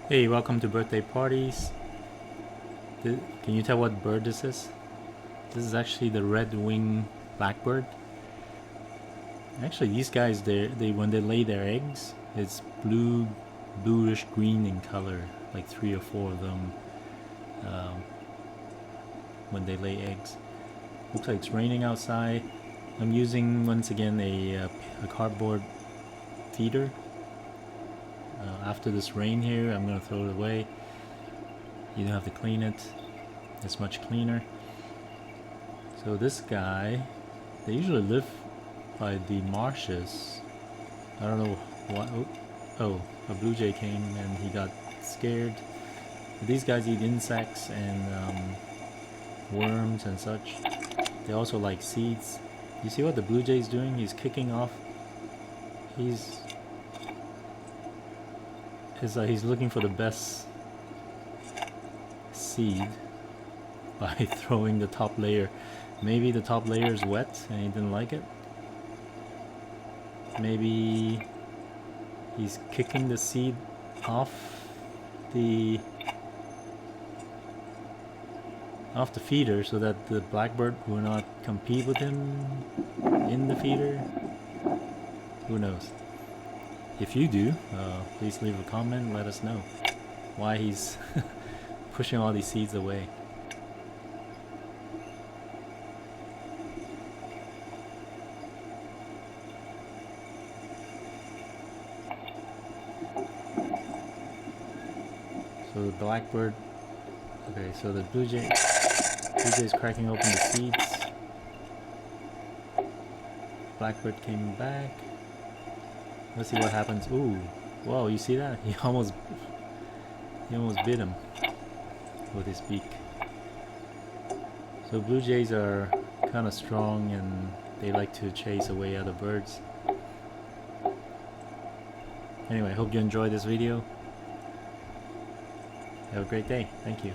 Hey, welcome to birthday parties. Can you tell what bird this is? This is actually the red-winged blackbird. Actually, these guys, they when they lay their eggs, it's bluish green in color, like 3 or 4 of them um, when they lay eggs. Looks like it's raining outside. I'm using once again a cardboard feeder. After this rain here, I'm gonna throw it away. You don't have to clean it. It's much cleaner. So this guy, they usually live by the marshes. I don't know what. Oh, a blue jay came and he got scared. But these guys eat insects and worms and such. They also like seeds. You see what the blue jay is doing? He's kicking off. He's looking for the best seed by throwing the top layer. Maybe the top layer is wet and he didn't like it. Maybe he's kicking the seed off the feeder so that the blackbird will not compete with him in the feeder. Who knows? If you do, please leave a comment and let us know why he's pushing all these seeds away. So the blackbird, okay, so the blue jay is cracking open the seeds. Blackbird came back. Let's see what happens. Ooh, whoa, you see that? He almost bit him with his beak. So blue jays are kind of strong and they like to chase away other birds. Anyway, hope you enjoyed this video. Have a great day. Thank you.